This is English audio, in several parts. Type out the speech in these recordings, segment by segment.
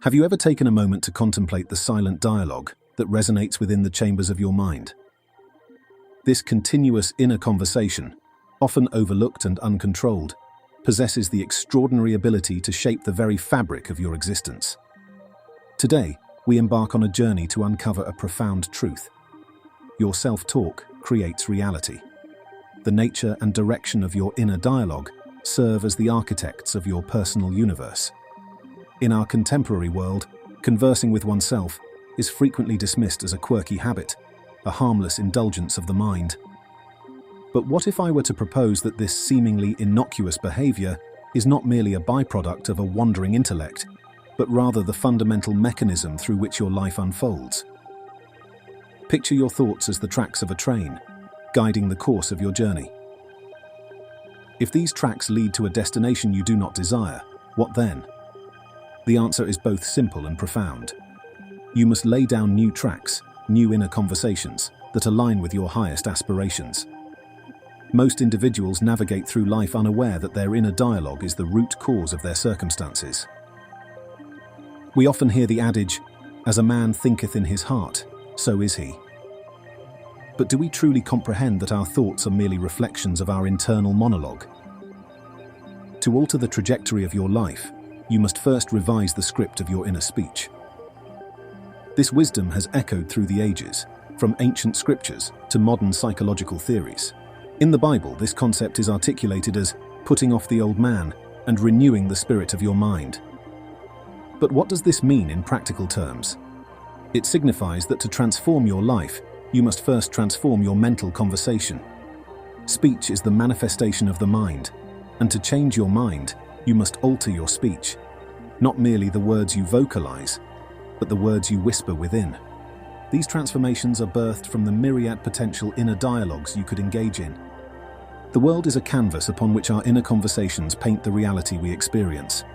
Have you ever taken a moment to contemplate the silent dialogue that resonates within the chambers of your mind? This continuous inner conversation, often overlooked and uncontrolled, possesses the extraordinary ability to shape the very fabric of your existence. Today, we embark on a journey to uncover a profound truth. Your self-talk creates reality. The nature and direction of your inner dialogue serve as the architects of your personal universe. In our contemporary world, conversing with oneself is frequently dismissed as a quirky habit, a harmless indulgence of the mind. But what if I were to propose that this seemingly innocuous behavior is not merely a byproduct of a wandering intellect, but rather the fundamental mechanism through which your life unfolds? Picture your thoughts as the tracks of a train, guiding the course of your journey. If these tracks lead to a destination you do not desire, what then? The answer is both simple and profound. You must lay down new tracks, new inner conversations that align with your highest aspirations. Most individuals navigate through life unaware that their inner dialogue is the root cause of their circumstances. We often hear the adage, "As a man thinketh in his heart, so is he." But do we truly comprehend that our thoughts are merely reflections of our internal monologue? To alter the trajectory of your life, you must first revise the script of your inner speech. This wisdom has echoed through the ages, from ancient scriptures to modern psychological theories. In the Bible, this concept is articulated as putting off the old man and renewing the spirit of your mind. But what does this mean in practical terms? It signifies that to transform your life, you must first transform your mental conversation. Speech is the manifestation of the mind, and to change your mind, you must alter your speech. Not merely the words you vocalize, but the words you whisper within. These transformations are birthed from the myriad potential inner dialogues you could engage in. The world is a canvas upon which our inner conversations paint the reality we experience.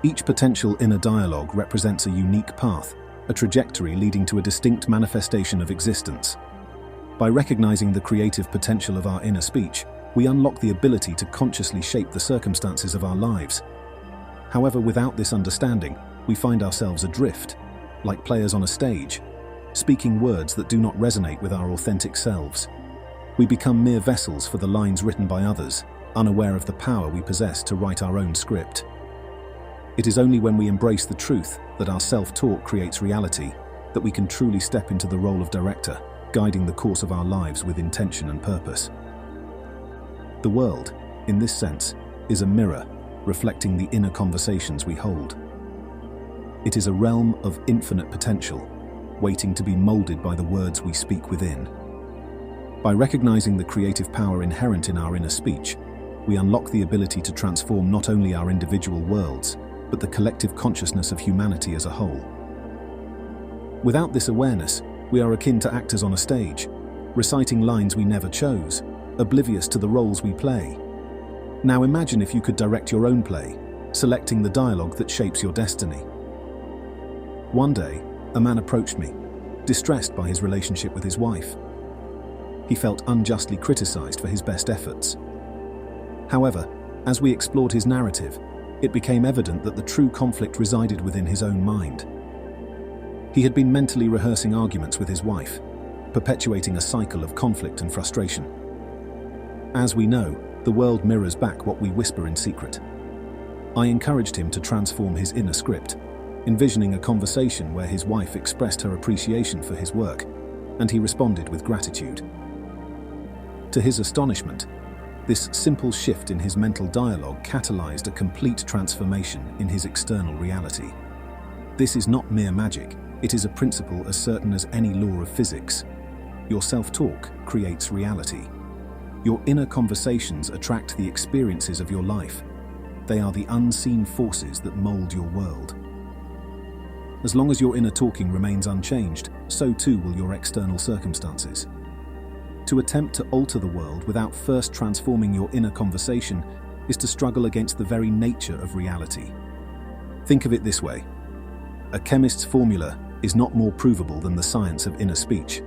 Each potential inner dialogue represents a unique path, a trajectory leading to a distinct manifestation of existence. By recognizing the creative potential of our inner speech, we unlock the ability to consciously shape the circumstances of our lives. However, without this understanding, we find ourselves adrift, like players on a stage, speaking words that do not resonate with our authentic selves. We become mere vessels for the lines written by others, unaware of the power we possess to write our own script. It is only when we embrace the truth that our self-talk creates reality that we can truly step into the role of director, guiding the course of our lives with intention and purpose. The world, in this sense, is a mirror reflecting the inner conversations we hold. It is a realm of infinite potential, waiting to be molded by the words we speak within. By recognizing the creative power inherent in our inner speech, we unlock the ability to transform not only our individual worlds, but the collective consciousness of humanity as a whole. Without this awareness, we are akin to actors on a stage, reciting lines we never chose, oblivious to the roles we play. Now imagine if you could direct your own play, selecting the dialogue that shapes your destiny. One day, a man approached me, distressed by his relationship with his wife. He felt unjustly criticized for his best efforts. However, as we explored his narrative, it became evident that the true conflict resided within his own mind. He had been mentally rehearsing arguments with his wife, perpetuating a cycle of conflict and frustration. As we know, the world mirrors back what we whisper in secret. I encouraged him to transform his inner script, envisioning a conversation where his wife expressed her appreciation for his work, and he responded with gratitude. To his astonishment, this simple shift in his mental dialogue catalyzed a complete transformation in his external reality. This is not mere magic, it is a principle as certain as any law of physics. Your self-talk creates reality. Your inner conversations attract the experiences of your life. They are the unseen forces that mold your world. As long as your inner talking remains unchanged, so too will your external circumstances. To attempt to alter the world without first transforming your inner conversation is to struggle against the very nature of reality. Think of it this way. A chemist's formula is not more provable than the science of inner speech.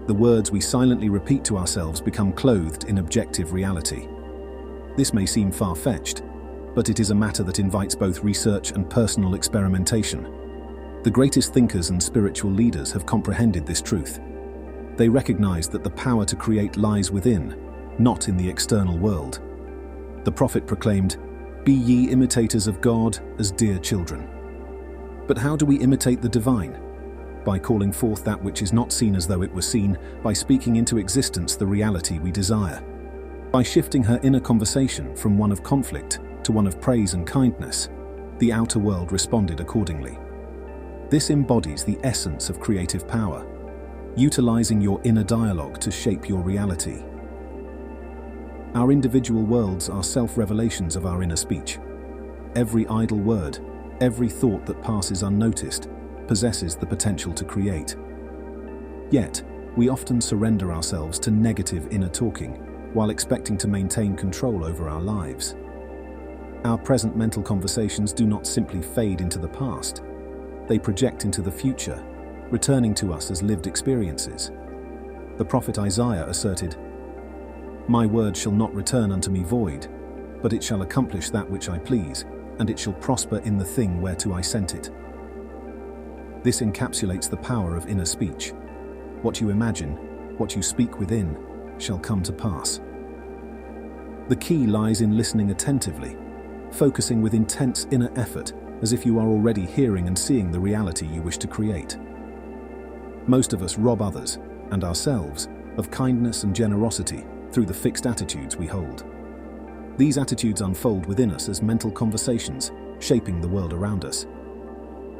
The words we silently repeat to ourselves become clothed in objective reality. This may seem far-fetched, but it is a matter that invites both research and personal experimentation. The greatest thinkers and spiritual leaders have comprehended this truth. They recognize that the power to create lies within, not in the external world. The prophet proclaimed, "Be ye imitators of God as dear children." But how do we imitate the divine? By calling forth that which is not seen as though it were seen, by speaking into existence the reality we desire. By shifting her inner conversation from one of conflict to one of praise and kindness, the outer world responded accordingly. This embodies the essence of creative power, utilizing your inner dialogue to shape your reality. Our individual worlds are self-revelations of our inner speech. Every idle word, every thought that passes unnoticed, possesses the potential to create. Yet, we often surrender ourselves to negative inner talking while expecting to maintain control over our lives. Our present mental conversations do not simply fade into the past. They project into the future, returning to us as lived experiences. The prophet Isaiah asserted, "My word shall not return unto me void, but it shall accomplish that which I please, and it shall prosper in the thing whereto I sent it." This encapsulates the power of inner speech. What you imagine, what you speak within, shall come to pass. The key lies in listening attentively, focusing with intense inner effort, as if you are already hearing and seeing the reality you wish to create. Most of us rob others, and ourselves, of kindness and generosity through the fixed attitudes we hold. These attitudes unfold within us as mental conversations, shaping the world around us.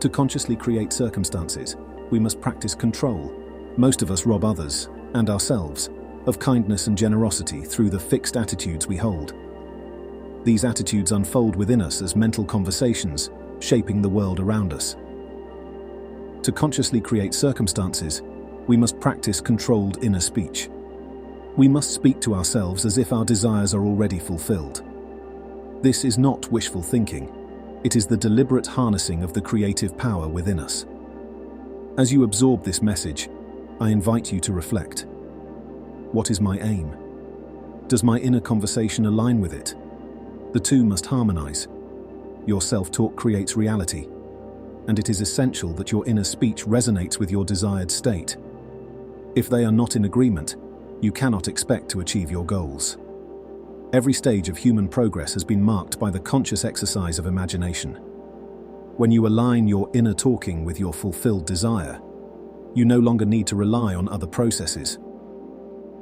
To consciously create circumstances, we must practice control. Most of us rob others, and ourselves, of kindness and generosity through the fixed attitudes we hold. These attitudes unfold within us as mental conversations, shaping the world around us. To consciously create circumstances, we must practice controlled inner speech. We must speak to ourselves as if our desires are already fulfilled. This is not wishful thinking. It is the deliberate harnessing of the creative power within us. As you absorb this message, I invite you to reflect. What is my aim? Does my inner conversation align with it? The two must harmonize. Your self-talk creates reality, and it is essential that your inner speech resonates with your desired state. If they are not in agreement, you cannot expect to achieve your goals. Every stage of human progress has been marked by the conscious exercise of imagination. When you align your inner talking with your fulfilled desire, you no longer need to rely on other processes.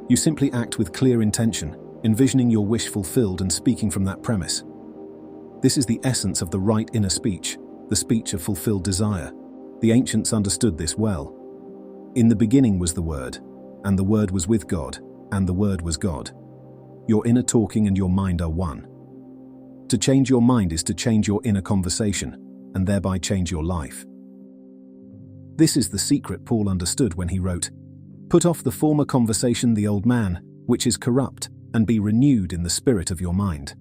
You simply act with clear intention, envisioning your wish fulfilled and speaking from that premise. This is the essence of the right inner speech, the speech of fulfilled desire. The ancients understood this well. In the beginning was the Word, and the Word was with God, and the Word was God. Your inner talking and your mind are one. To change your mind is to change your inner conversation, and thereby change your life. This is the secret Paul understood when he wrote, "Put off the former conversation, the old man, which is corrupt, and be renewed in the spirit of your mind."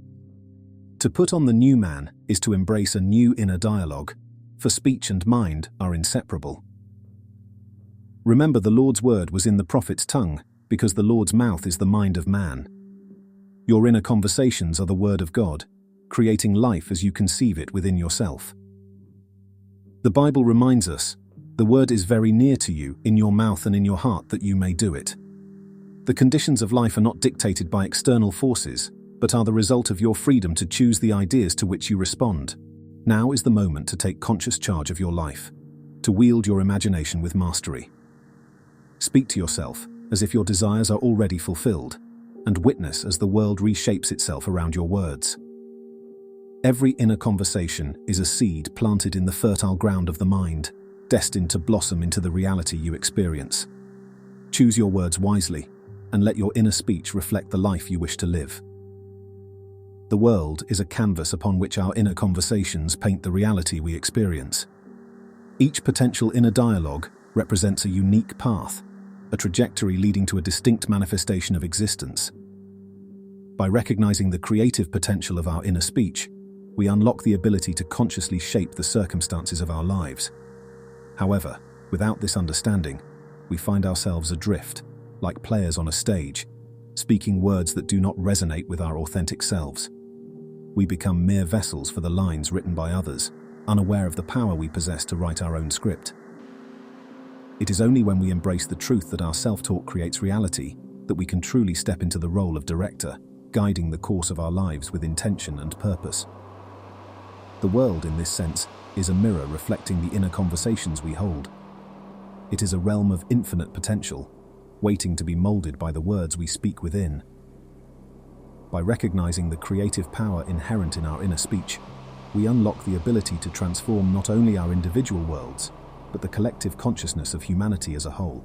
To put on the new man is to embrace a new inner dialogue, for speech and mind are inseparable. Remember, the Lord's word was in the prophet's tongue, because the Lord's mouth is the mind of man. Your inner conversations are the word of God, creating life as you conceive it within yourself. The Bible reminds us, "The word is very near to you, in your mouth and in your heart, that you may do it." The conditions of life are not dictated by external forces, but are the result of your freedom to choose the ideas to which you respond. Now is the moment to take conscious charge of your life, to wield your imagination with mastery. Speak to yourself as if your desires are already fulfilled, and witness as the world reshapes itself around your words. Every inner conversation is a seed planted in the fertile ground of the mind, destined to blossom into the reality you experience. Choose your words wisely, and let your inner speech reflect the life you wish to live. The world is a canvas upon which our inner conversations paint the reality we experience. Each potential inner dialogue represents a unique path, a trajectory leading to a distinct manifestation of existence. By recognizing the creative potential of our inner speech, we unlock the ability to consciously shape the circumstances of our lives. However, without this understanding, we find ourselves adrift, like players on a stage, speaking words that do not resonate with our authentic selves. We become mere vessels for the lines written by others, unaware of the power we possess to write our own script. It is only when we embrace the truth that our self-talk creates reality that we can truly step into the role of director, guiding the course of our lives with intention and purpose. The world, in this sense, is a mirror reflecting the inner conversations we hold. It is a realm of infinite potential, waiting to be molded by the words we speak within. By recognizing the creative power inherent in our inner speech, we unlock the ability to transform not only our individual worlds, but the collective consciousness of humanity as a whole.